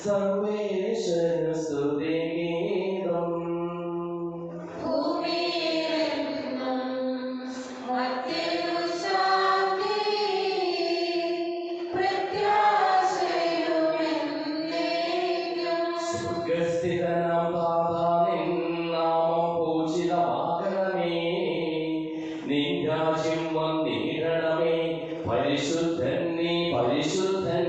സർവേശ്വര സ്തുതിഗീതം. സ്വർഗ്ഗസ്ഥിതനാം താതാ, നിൻ നാമം പൂജിതമാകണമേ. നിൻ രാജ്യം വന്നിടണമേ. പരിശുദ്ധൻ നീ പരിശുദ്ധൻ.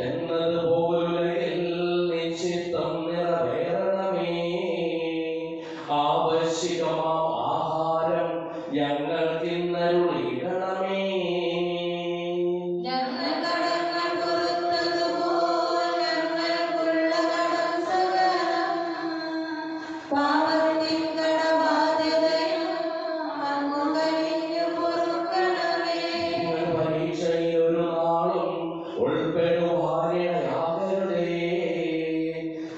എന്നതുപോലുലകിൽ നിശ്ചിത്തം നിറവേറണമേ. ആവശ്യകമാം ആഹാരം ഞങ്ങൾക്കിന്നരുളിയിടണമേ. പരീക്ഷയിലൊരു നാളും ഉൾപ്പെടുവാനിടയാകരുതേ.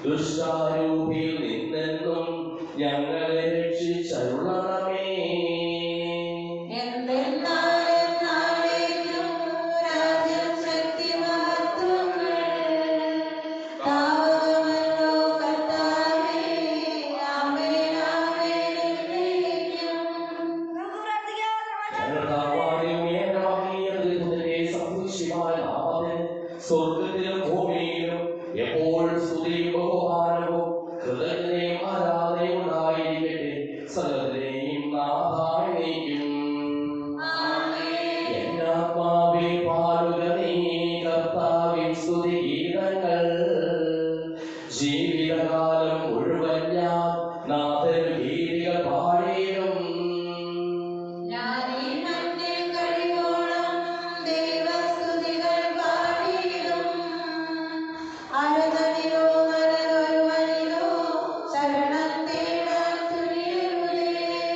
ദുഷ്ടാരൂപിയിൽ നിന്നെന്നും ഞങ്ങളെ രക്ഷിച്ചരുളണമേ. സ്വർഗത്തിലും ഭൂമിയിലും എപ്പോഴും സ്തുതിയും ബഹുമാനവും കൃതജ്ഞതയും ആരാധനയും ഉണ്ടായിരിക്കട്ടെ. സകലത്തിലെയും നാഥായിരിക്കും. എന്നാത്മാവിൽ പാടുക നീ കർത്താവിൻ സ്തുതിഗീതങ്ങൾ. ജീവിതകാലം മുഴുവൻ ഞാൻ നാഥൻ ഗീതികൾ പാടിയിടും.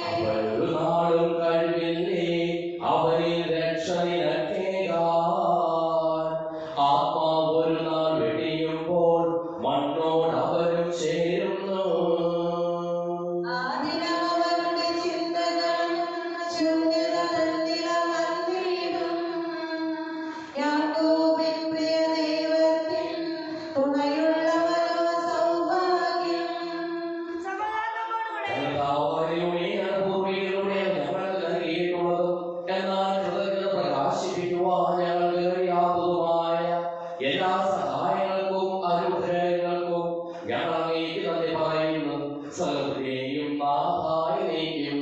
അവരൊരു നാളും കഴിവില്ലേ അവരിൽ രക്ഷ നിനക്കേകാൻ. ആത്മാവ് ഒരു നാൾ വെടിയുമ്പോൾ മണ്ണോട് അവരും ചേരുന്നു. പൂർവികളുടെ ഞങ്ങൾക്ക് നൽകിയിട്ടുള്ളതും എന്നാൽ കൃതജ്ഞത പ്രകാശിപ്പിക്കുവാൻ ഞങ്ങൾക്ക് കഴിയാത്തതുമായ എല്ലാ സഹായങ്ങൾക്കും അനുഗ്രഹങ്ങൾക്കും ഞങ്ങൾ അങ്ങേക്ക് നന്ദി പറയുന്നു. സകലത്തിലെയും നാഥായിരിക്കും.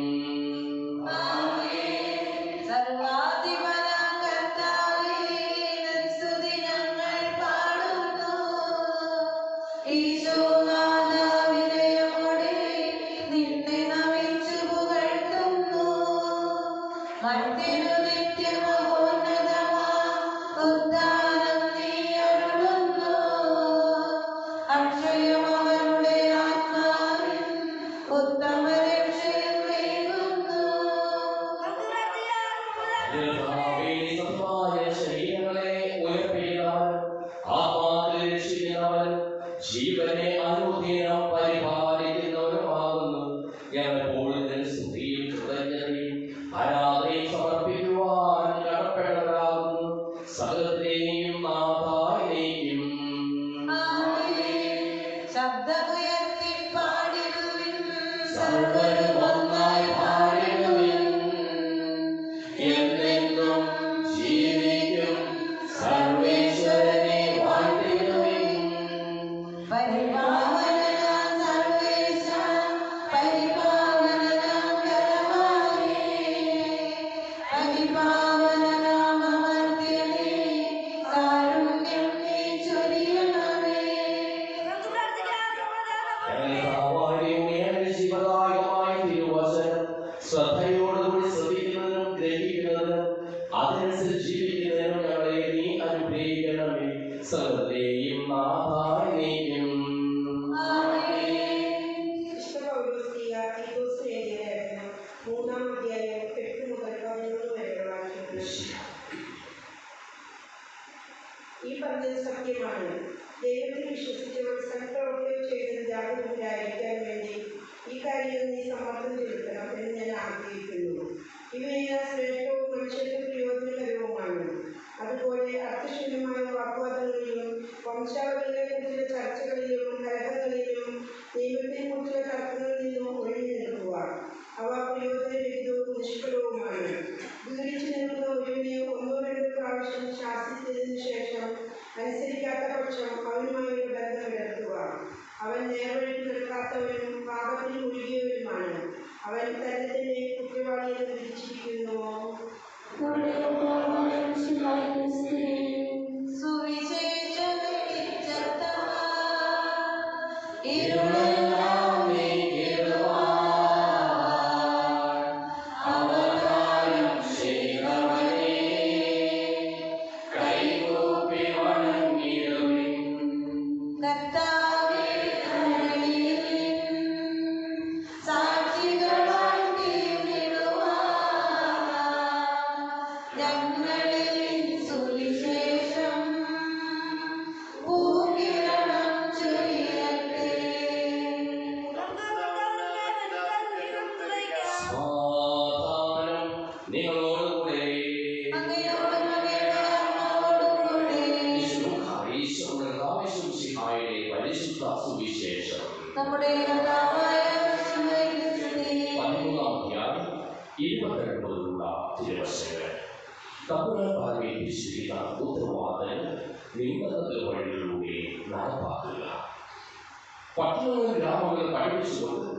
ശരീരങ്ങളെ ഉയർപ്പിക്കുന്നവൻ, ആത്മാക്കളെ രക്ഷിക്കുന്നവൻ, ജീവനെ അനുദിനം പരിപാലിക്കുന്നവനുമാകുന്നു. ഞങ്ങളെപ്പോഴും സ്തുതിയും കൃതജ്ഞതയും ആരാധനയും സമർപ്പിക്കുവാൻ കടപ്പെട്ടവരാകുന്നു. സകലത്തിലെയും നാഥായിരിക്കും. ശബ്ദമുയർത്തി പാടിടുവിൻ, സർവ്വരും ഒന്നായി പാടിടുവിൻ. എന്നെന്നും ജീവിക്കും സർവേശ്വരനെ വാഴ്ത്തിടുവിൻ. പരിപാവനനാം സർവേശ, പരിപാവനനാം കരവാരേ, പരിപാവനനാം അമർത്യനേ, കാരുണ്യം നീ ചൊരിയണമേ. ശ്രദ്ധയോടുകൂടി ശ്രദ്ധിക്കുന്നതിനും ഗ്രഹിക്കുന്നതിനും അതിനനുസരിച്ച് ജീവിക്കുന്നതിനും ഞങ്ങളെ നീ അനുഗ്രഹിക്കണമേ. സകലത്തെയും നാഥായിരിക്കും. ഈ പറഞ്ഞത് സത്യമാണ്. ദൈവത്തിൽ വിശ്വസിച്ചവർ സൽപ്രവൃത്തികൾ ചെയ്തത് ജാഗരൂകരായിരിക്കാൻ വേണ്ടി ഈ കാര്യത്തിൽ നീ സമ്മർദ്ദം ചെലുത്തണം എന്ന് ഞാൻ ആഗ്രഹിക്കുന്നു. ഇവയെല്ലാം ശ്രേഷ്ഠവും മനുഷ്യർക്ക് പ്രയോജനകരവുമാണ്. അതുപോലെ അർത്ഥശൂന്യമായ വാഗ്വാദങ്ങളിലും വംശാവലികളെക്കുറിച്ചുള്ള ചർച്ചകളിലും കലഹങ്ങളിലും നിയമത്തെക്കുറിച്ചുള്ള തർക്കങ്ങളിൽ നിന്നും ഒഴിഞ്ഞു നിൽക്കുക. അവ പ്രയോജനരഹിതവും നിഷ്ഫലവുമാണ്. ദൂരിച്ചു നിൽക്കുന്ന ഒരുവിനെ ഒന്നോ രണ്ടോ പ്രാവശ്യം ശാസിച്ചതിനു ശേഷം അനുസരിക്കാത്ത പക്ഷം അവനുമായൊരു ബന്ധം പുലർത്തുക. അവൻ നേർവഴിക്ക് നിൽക്കാത്തവനും പാപത്തിൽ മുഴുകിയവനുമാണ്. അവൻ തന്നെ തന്നെ കുറ്റവാളിയെന്ന് വിധിച്ചിരിക്കുന്നുവോ? സുവിശേഷം നമ്മുടെ 13-ാമധ്യായം തിരുവശങ്ങൾ. തമ്പുരാൻ പാലിപ്പിച്ചിരിക്കുന്ന ഉത്തരവാദങ്ങൾ നിങ്ങളുടെ വഴികളിലൂടെ നടപ്പാക്കുക. പട്ടണങ്ങളും ഗ്രാമങ്ങളും പഠിപ്പിച്ചുകൊണ്ട്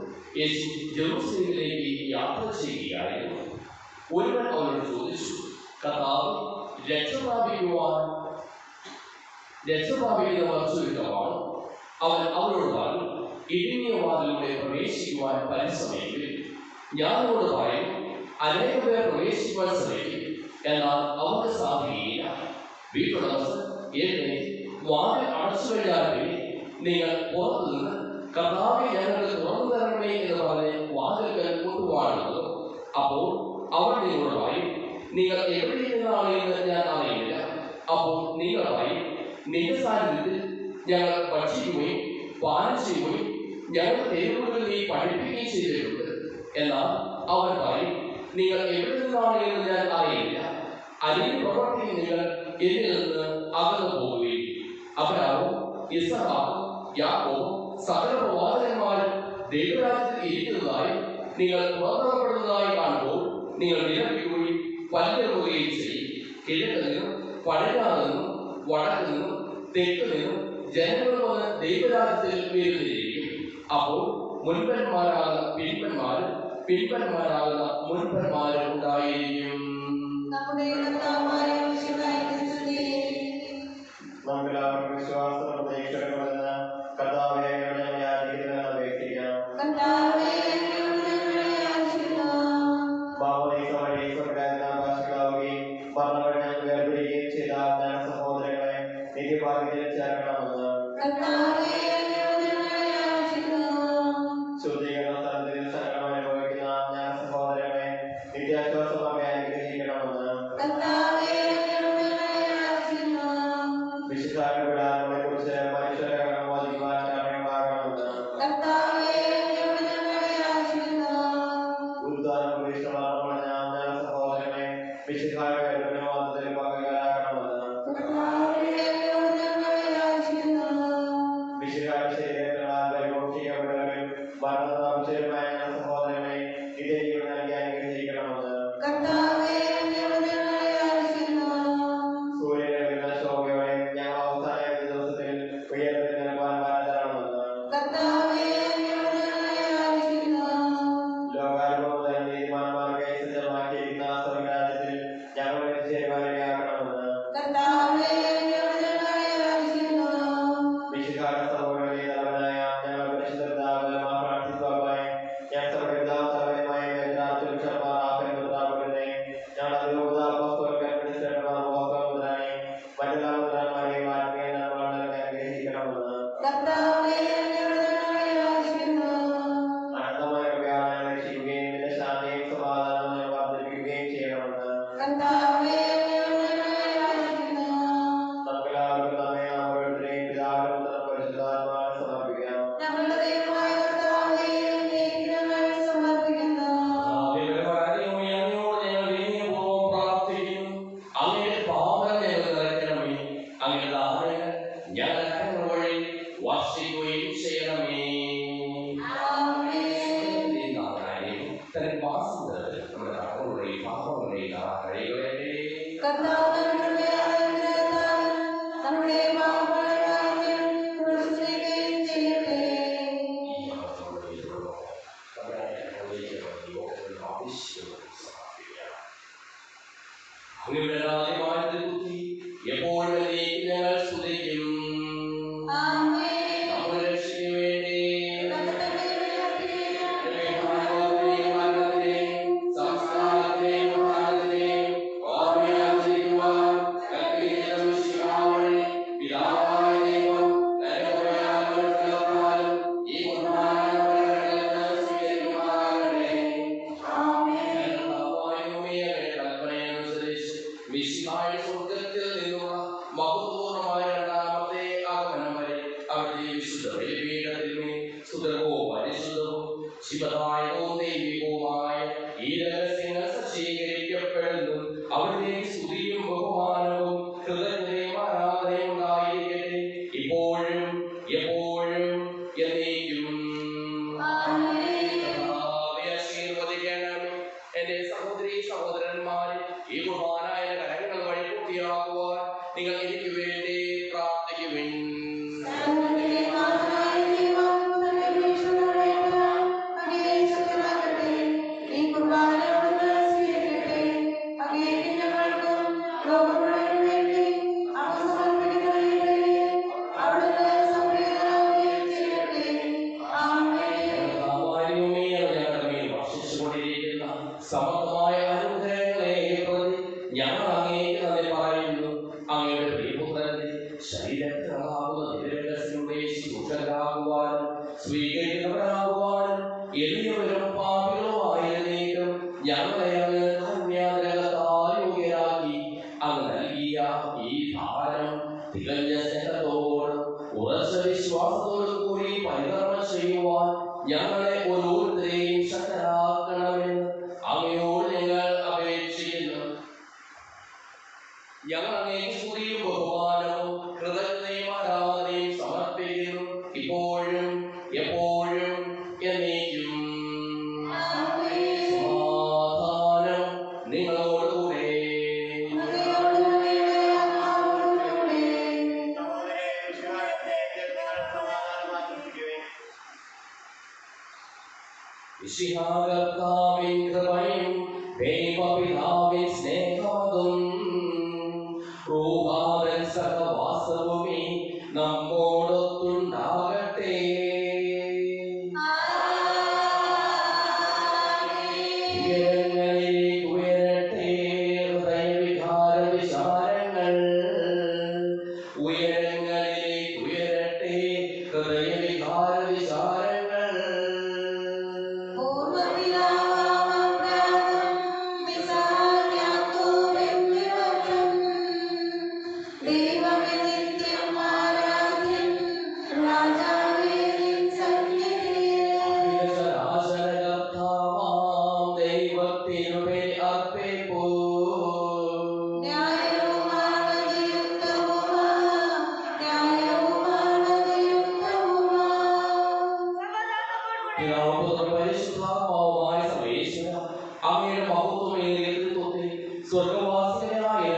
യേശു ജെറുസലേമിലേക്ക് യാത്ര ചെയ്യുകയായിരുന്നു. ഒരുവൻ അവനോട് ചോദിച്ചു, കർത്താവേ, രക്ഷപ്രാപിക്കുന്നവർ ചുരുക്കമാണ്. അവൻ അവരോട് പറഞ്ഞു, ഇടുങ്ങിയ വാതിലൂടെ പ്രവേശിക്കുവാൻ പരിശ്രമിക്കും. ഞാൻ അവരോട് പറയും, അനേക പേർ പ്രവേശിക്കുവാൻ ശ്രമിക്കും, എന്നാൽ അവർക്ക് സാധിക്കുകയില്ല. വീട്ടുടമസ്ഥൻ എഴുന്നേറ്റ് വാതിൽ അടച്ചു കഴിഞ്ഞാൽ നിങ്ങൾ പുറത്തു നിന്ന് കർത്താവേ, ഞങ്ങൾക്ക് തുറന്നു തരണമേ എന്ന് പറഞ്ഞ് വാതിൽക്കൽ കൊണ്ടുപോകുന്നത്. അപ്പോൾ അവർ നിങ്ങളോട് പറയും, നിങ്ങൾ എവിടെ നിന്നാണ് എന്ന് ഞാൻ അറിയില്ല. അപ്പോൾ നിങ്ങൾ പറയും, നിന്റെ സാന്നിധ്യത്തിൽ ഞങ്ങൾ ഭക്ഷിക്കുകയും പാനം ചെയ്യുകയും ഞങ്ങൾ തെരുവുകളിൽ നീ പഠിപ്പിക്കുകയും ചെയ്തിട്ടുണ്ട്. എന്നാൽ അവർ പറയും, നിങ്ങൾ എവിടെ നിന്നാണ് എന്ന് ഞാൻ അറിയില്ല. അതിന് പ്രവർത്തിക്കും നിങ്ങൾ എന്നിൽ നിന്ന് അകന്നു പോവുകയും. അബ്രാഹാമും ഇസഹാക്കും യാക്കോബും സകല പ്രവാചകന്മാരും ദൈവരാജ്യത്തിൽ ഇരിക്കുന്നതായി നിങ്ങൾ പുറത്തപ്പെടുന്നതായി കാണുമ്പോൾ നിങ്ങൾ നിലവിക്കുകയും പല്ലിറങ്ങുകയും ചെയ്യും. കിഴക്ക് നിന്നും പടിഞ്ഞാറ് നിന്നും വടക്ക് നിന്നും തെക്ക് നിന്നും ജനങ്ങൾ വന്ന് ദൈവരാജ്യത്തിൽ വരുന്നിരിക്കും. അപ്പോൾ മുൻപന്മാരാകുന്ന പിൻപന്മാരും പിൻപന്മാരാകുന്ന മുൻപന്മാരും ഉണ്ടായിരിക്കും. നമുക്കെല്ലാവർക്കും വിശ്വാസം പ്രതീക്ഷപ്പെടുന്ന കർത്താവേ, സഹോദരങ്ങളെ നിത്യഭാഗ്യത്തിൽ ചേർക്കണമെന്ന് ശുദ്ധീകരണ സ്ഥലത്തിൽ സകലം അനുഭവിക്കുന്ന ഞാൻ സഹോദരങ്ങളെ നിത്യാശ്വാസമായി അനുഗ്രഹിക്കണമെന്ന് വിശുദ്ധാരുടെ വിടാനങ്ങളെ കുറിച്ച് മനുഷ്യരെ മോചിക്കുവാൻ ക്ഷമയുണ്ടാകണമെന്ന് ഉദ്ധാനം പ്രതീക്ഷ ഞാൻ സഹോദരങ്ങളെ വിശുദ്ധാരുടെ കരുണവാദത്തിൽ പങ്കുകാരാക്കണമെന്ന് വിശുദ്ധാരുടെ ശരീരങ്ങളാൽ പരിപോഷിക്കപ്പെട്ടവരും ഭരണപ്രാപിച്ചവരുമായ ഞാൻ സഹോദരങ്ങളെ നിത്യ ജീവൻ നൽകി അനുഗ്രഹിക്കണമെന്ന് നമുക്കെല്ലാവർക്കും നമ്മെ ഓരോരുത്തരെയും പിതാവിനും സ്പർശിക്കുകയും ചെയ്യണമേ. തന്റെ വാസത്തിൽ നമ്മുടെ കടകളുടെയും പാപങ്ങളുടെയും കഴികളെ അങ്ങയുടെ രാജ്യമായതിൽ കുത്തി എപ്പോഴും ഞങ്ങൾ സ്തുതിക്കും. നമ്മുടെ രക്ഷയ്ക്ക് വേണ്ടി ശിവദായകവും ദൈവികവുമായ ഈ രഹസ്യങ്ങൾ സജ്ജീകരിക്കപ്പെടുന്നു. അവിടുത്തെ സ്തുതിയും ബഹുമാനവും കൃതജ്ഞതയും ആരാധനയും ഉണ്ടായിരിക്കട്ടെ, ഇപ്പോഴും എപ്പോഴും എന്നേക്കും. ആശീർവദിക്കണമേ. എന്റെ സഹോദരീ സഹോദരന്മാരെ, ഈ കുർബാനായ കരങ്ങൾ വഴി പൂർത്തിയാക്കുവാൻ നിങ്ങൾ എനിക്ക് വേണ്ടി പ്രാർത്ഥിക്കുവിൻ. സമർത്ഥമായ അനുഗ്രഹങ്ങളെ പ്രതി ഞങ്ങൾ അങ്ങേക്ക് നന്ദി പറയുന്നു. അങ്ങയുടെ പ്രിയപുത്രന്റെ ശരീരത്തിനാകുന്ന നിരന്തരങ്ങളുടെ ശുശ്രൂഷകരാകുവാനും സ്വീകരിക്കുന്നവരാകുവാനും എളിയവരും പാപികളുമായിരുന്നേക്കും ഞങ്ങളെ അങ്ങ് കന്യാഗ്രഹത്താൽ യോഗ്യരാക്കി. അങ്ങ് നൽകിയ ഈ ഭാരം തികഞ്ഞ സ്നേഹത്തോടും ഉറച്ച വിശ്വാസത്തോടും കൂടി പരികർമ്മം ചെയ്യുവാൻ ഞങ്ങളെ ഓരോരുത്തരെയും ശക്തരാക്കണമെന്ന് അങ്ങയോട് ഞങ്ങൾ അപേക്ഷിക്കുന്നു. ഞങ്ങൾ അങ്ങേക്ക് സ്തുതിയും ബഹുമാനവും കൃതജ്ഞതയും ആരാധനയും സമർപ്പിക്കുന്നു, ഇപ്പോഴും എപ്പോഴും എന്നേക്കും. സമാധാനം നിങ്ങളോടുകൂടെ. കർത്താവിൻ കൃപയും ദൈവപിതാവിൻ സ്നേഹവും റൂഹാവിൻ സഹവാസവുമേ നമ്മോടൊത്തുണ്ടാകട്ടെ. ഉയരങ്ങളിലേക്ക് ഉയരട്ടെ ഹൃദയവികാര വിചാരങ്ങൾ. ഉയരങ്ങളിലേക്ക് ഉയരട്ടെ ഹൃദയവികാര വിചാരങ്ങൾ. അങ്ങയുടെ മഹത്വമേറിയ നേതൃത്വത്തിൽ സ്വർഗവാസികളായ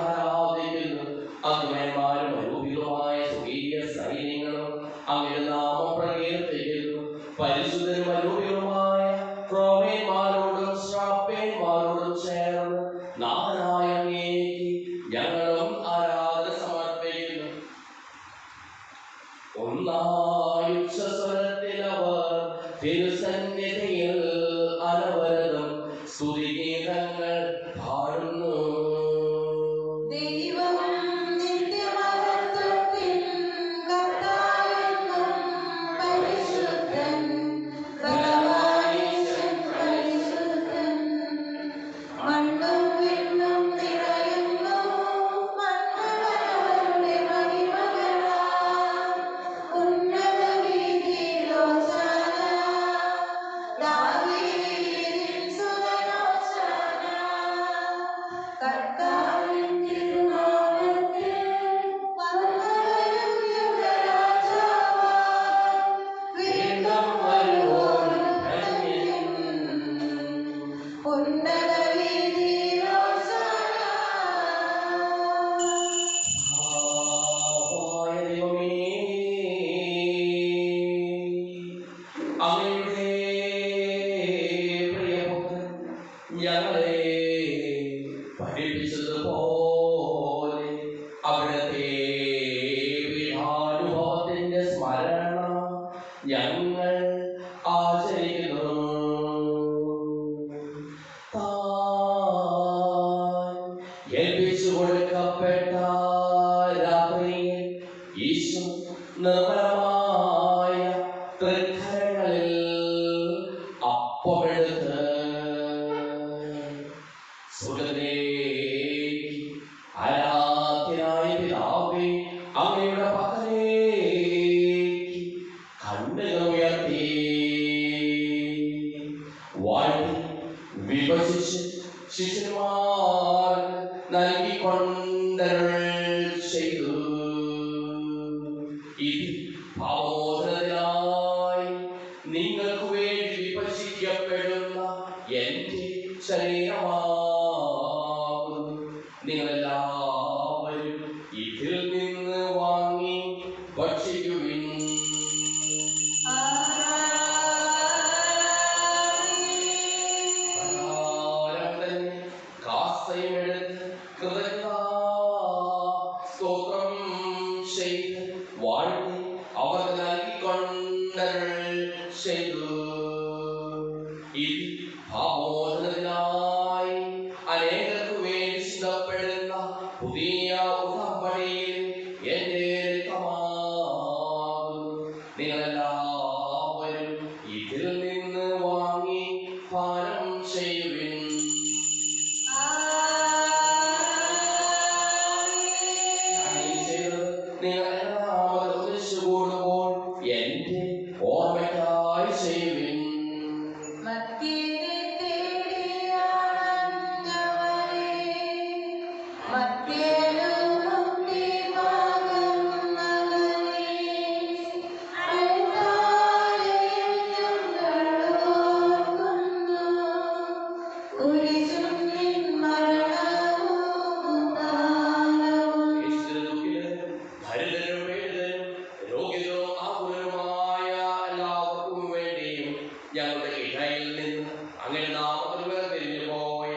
ആരാധിക്കുന്നു. അഗ്നിമാരും അരൂപികളുമായ സ്വകീയ സൈന്യങ്ങളും അങ്ങയുടെ നാമം പ്രകീർത്തിക്കുന്നു. പരിശുദ്ധരും അരൂപികളുമായ ക്രോമേന്മാരോടും ശ്രാപ്പേന്മാരോടും ചേർന്ന് നാഥനായ അങ്ങേക്ക് ഞങ്ങളും ആരാധന സമർപ്പിക്കുന്നു. ഒന്നായുച്ചസ്വരത്തിലവർ തിരുസന്നിധിയിൽ അനവരതം സ്തുതിഗീതങ്ങൾ പാടുന്നു. നിർമ്മലമായ തൃക്കരങ്ങളിൽ അപ്പമെടുത്ത് സുഹൃത്തിലേക്ക് ആരാധ്യനായ പിതാവേ അങ്ങയുടെ പക്കലേക്ക് കണ്ണുകൾ ഉയർത്തി വാഴ്ത്തി വിഭജിച്ച് ശിഷ്യന്മാർ നൽകിക്കൊണ്ടരുൾ ചെയ്തു. ഇത് പാപമോചനത്തിനായി നിങ്ങൾക്ക് വേണ്ടി വിഭജിക്കപ്പെടുന്ന എന്റെ ശരീരമാകുന്നു. നിങ്ങളെല്ലാവരും ഇതിൽ നിന്ന് വാങ്ങി ഭക്ഷിക്കുവിൻ. കാസയുമെടുത്ത് സ്തോത്രം ചെയ്ത് വാഴ്ത്തി അവർക്ക് നൽകിക്കൊണ്ടരുൾ ചെയ്തു. ഇത് പാപമോചനത്തിനായി അനേകർക്ക് വേണ്ടി ചിന്തപ്പെടുന്ന പുതിയ ഉടമ്പടിയിൽ എന്റെ രക്തമാകുന്നു. നിങ്ങളെല്ലാവരും ഇതിൽ നിന്ന് വാങ്ങി പാനം ചെയ്യുവിൻ. നിങ്ങളെല്ലാവരും ഒന്നിച്ചുകൂടുമ്പോൾ എന്റെ ഓർമ്മയ്ക്കായി ചെയ്യുവിൻ. ഞങ്ങളുടെ ഇടയിൽ നിന്ന് അങ്ങനെ നാമത്തിൽ വേർപിരിഞ്ഞു പോയ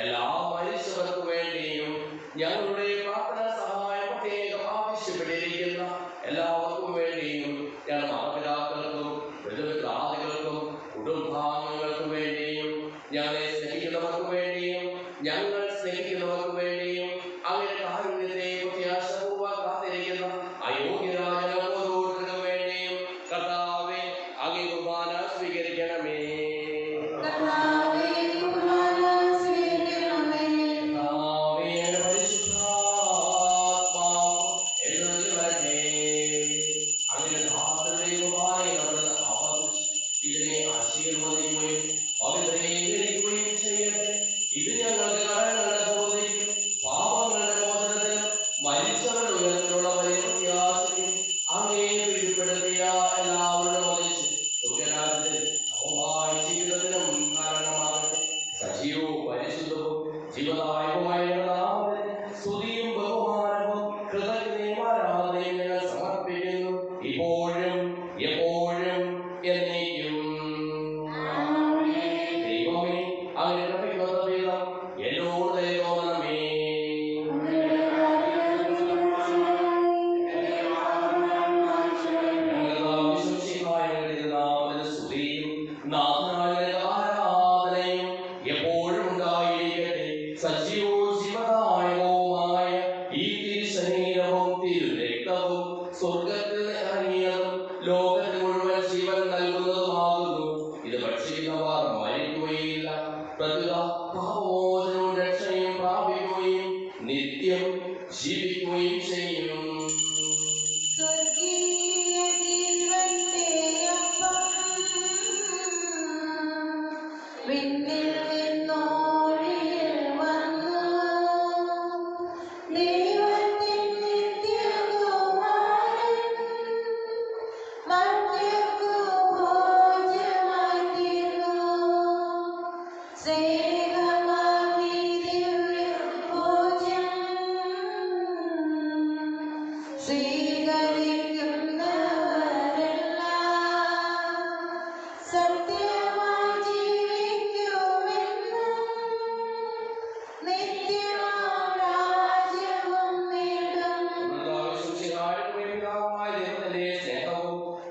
എല്ലാ മനുഷ്യർക്കു വേണ്ടിയും ഞങ്ങളുടെ പ്രാർത്ഥന സഹായം പ്രത്യേകം ആവശ്യപ്പെട്ടിരിക്കുന്ന എല്ലാവർക്കും വേണ്ടിയും ഞങ്ങളുടെ മാതാപിതാക്കൾക്കും ബന്ധുമിത്രാദികൾക്കും കുടുംബാംഗങ്ങൾക്കും വേണ്ടിയും ഞങ്ങളെ സ്നേഹിക്കുന്നവർക്ക് വേണ്ടിയും ഞങ്ങൾ സ്നേഹിക്കുന്നവർക്ക് വേണ്ടിയും അങ്ങനെ കാരുണ്യത്തെ പ്രത്യാശപൂർവ്വം കാത്തിരിക്കുന്ന അയോഗ്യരായ ഓരോരുത്തർക്കും വേണ്ടിയും കർത്താവേ അങ്ങേ കുർബാന സ്വീകരിക്കണമേ. കർത്താവേ പരിശുദ്ധാത്മാവ് എഴുന്നള്ളി വരട്ടെ. അങ്ങനെ ധാർമ്മികരുടെ കുർബാനയോട് ആവാഹിച്ച് ഇതിനെ ആശീർവദിക്കുകയും പവിത്രീകരിക്കുകയും ചെയ്യട്ടെ. ഇത് ഞങ്ങൾക്ക് കടങ്ങളുടെ പൂർത്തിക്കും പാപങ്ങളുടെ മോചനത്തിനും മരിച്ചവരുടെ ഉയരത്തിലുള്ള വലിയ പ്രത്യാശയ്ക്കും അങ്ങേ പ്രീതിപ്പെടുത്തിയ എല്ലാവരുടെ ഒന്നിച്ച് സുഖരാജ്യത്തിൽ നവമായ ജീവിതത്തിനും കാരണമാകട്ടെ. സജീവവും പരിശുദ്ധവും ജീവദായകമായ നാമത്തിൽ സ്തുതിയും ബഹുമാനവും കൃതജ്ഞതയും ആരാധനയും ഞങ്ങൾ സമർപ്പിക്കുന്നു, ഇപ്പോഴും എപ്പോഴും എന്നേക്കും. ദൈവമേ അങ്ങ് കൃപയ്ക്കൊത്ത വിധം എന്നോട് ദയ തോന്നണമേ. ആരാധനയും എപ്പോഴും ഉണ്ടായിരിക്കട്ടെ. സജീവവും ജീവദായകവുമായ ഈ തിരുശരീരവും തിരുരക്തവും സ്വർഗത്തിൽ ഇറങ്ങിയതും ലോകത്തിന് മുഴുവൻ ജീവൻ നൽകുന്നതുമാകുന്നു. ഇത് ഭക്ഷിക്കുന്നവർ മരിക്കുകയില്ല, പ്രത്യുത പാപമോചനവും രക്ഷയും പ്രാപിക്കുകയും നിത്യം ജീവിക്കുകയും ചെയ്യും.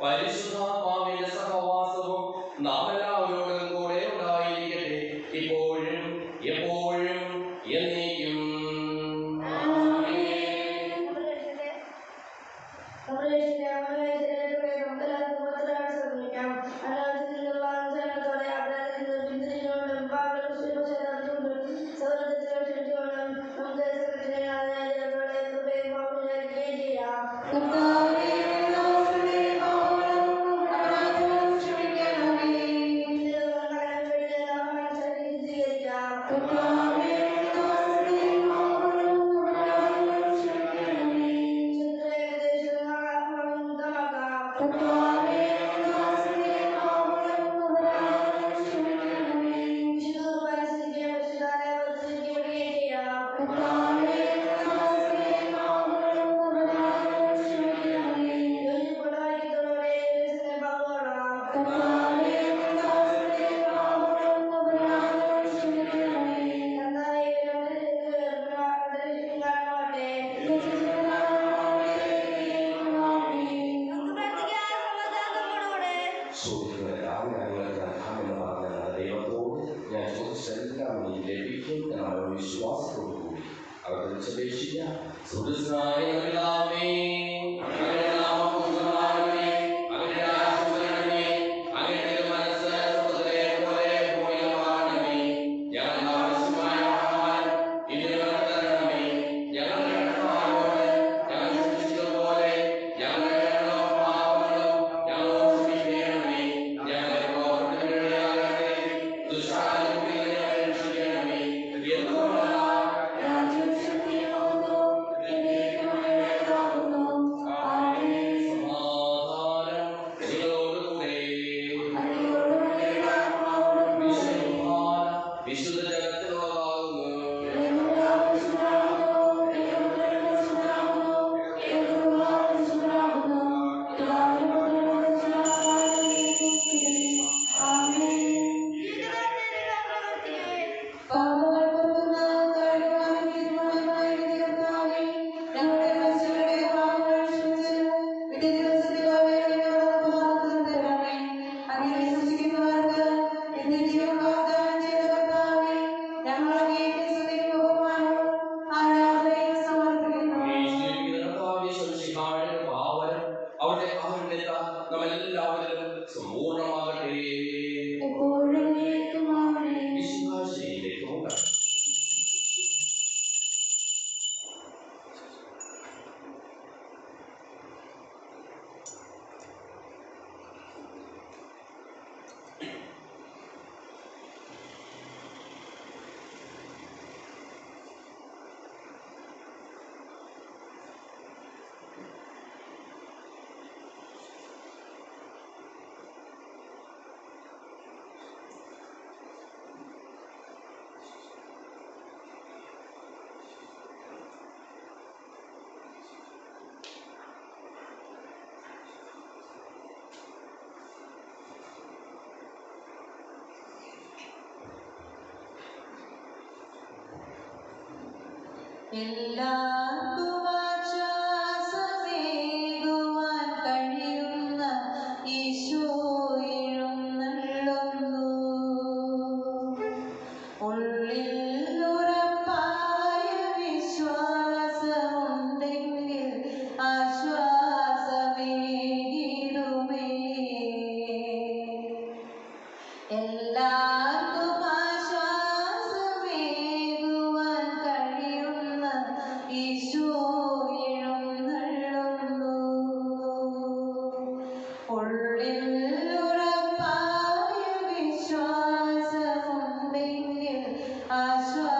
പരിശുദ്ധാത്മാവിന്റെ സഹവാസവും നാം എല്ലാവരോടും കൂടെ ഉണ്ടായിരിക്കട്ടെ, ഇപ്പോഴും എപ്പോഴും എന്നേക്കും. എല്ലാവർക്കും ആശ്വാസമേകുവാൻ കഴിയുന്ന ഈശോ എഴുന്നള്ളുന്നു. ഉള്ളിൽ ഉറപ്പായ വിശ്വാസമുണ്ടെങ്കിൽ ആശ്വാസമേകിടുമേ. എല്ലാവർക്കും ആശ്വാസമേകുവാൻ കഴിയുന്ന ഈശോ എഴുന്നള്ളുന്നു. ഉള്ളിൽ ഉറപ്പായ വിശ്വാസമുണ്ടെങ്കിൽ ആശ്വാസമേകിടുമേ.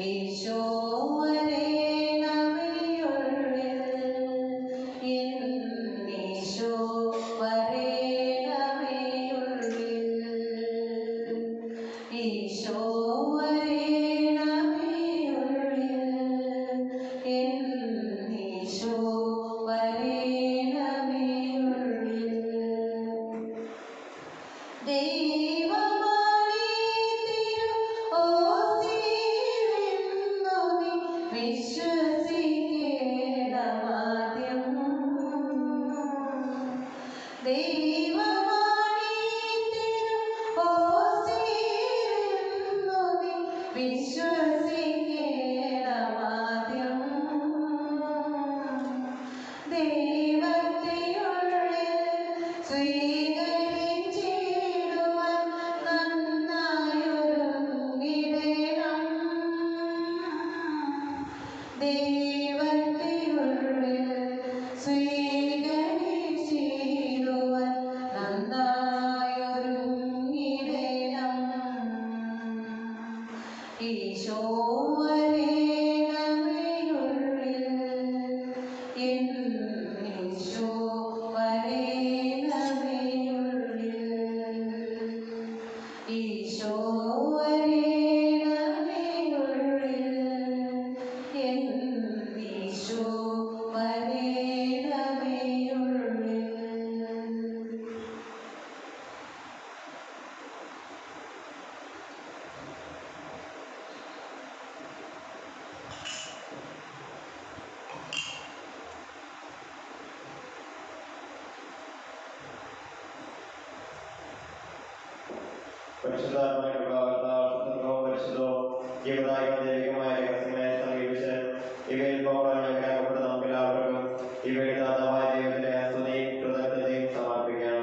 ഈശോ വരേണമേ ഉള്ളിൽ, ഈശോ വരേണമേ ഉള്ളിൽ, ഈശോ വരേണമേ ഉള്ളിൽ, ഈശോ വരേണമേ ഉള്ളിൽ. ദൈവമാണീ തിരുഓസ്തിയെന്നു നീ വിശ്വസിക്കേണമാദ്യം. ദൈവമാണീ തിരുഓസ്തിയെന്നു നീ വിശ്വസിക്കേണമാദ്യം. ദൈവത്തെ ഉള്ളിൽ സ്വീകരിച്ചിടുവാൻ നന്നായൊരുങ്ങിടണം. ദൈവത്തെ ഉള്ളിൽ സ്വീകരിച്ചിടുവാൻ നന്നായൊരുങ്ങിടണം. ഈശോ വരേണമേ ഉള്ളിൽ, പരിശുദ്ധാത്മാവിന്റെ ഭാഗത്താൽ പരിശുദ്ധവും ജീവദായകവും ദൈവികമായ രഹസ്യങ്ങളെ സമീപിച്ച് ഇവയിൽ ഞങ്ങൾക്ക് നമുക്ക് എല്ലാവർക്കും ഇവയുടെ ദാതാവായ ദൈവത്തിന്റെ സ്തുതിയും കൃതജ്ഞതയും സമർപ്പിക്കാം.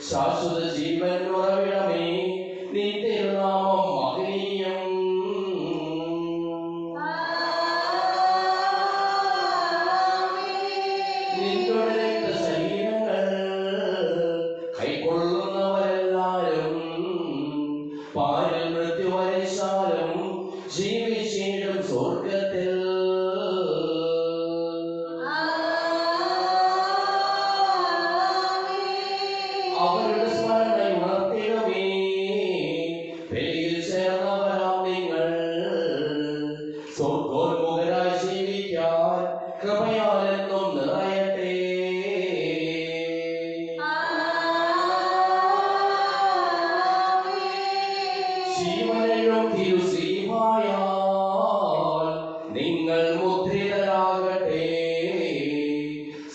ശാശ്വത ജീവൻ ഉറവിടമേ, നിൻ തിരുനാമം മഹനീയം. നിന്റെ രക്തശരീരങ്ങൾ കൈക്കൊള്ളുന്നവരെല്ലാരും പാരിൽ മൃത്യു വരച്ചാലും ജീവിച്ചിടും സ്വർഗത്തിൽ. അവരുടെ സ്മരണ ഉണർത്തിടമേ, ബലിയിൽ ചേർന്നവരാം നിങ്ങൾ. സ്വർഗോന്മുഖരായി ജീവിക്കാൻ കൃപയാലെന്നും നിറയട്ടെ. ജീവനെഴും തിരുസീമായാൽ നിങ്ങൾ മുദ്രിതരാകട്ടെ,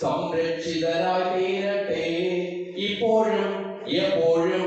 സംരക്ഷിതരായി തീരട്ടെ, ഇപ്പോഴും എപ്പോഴും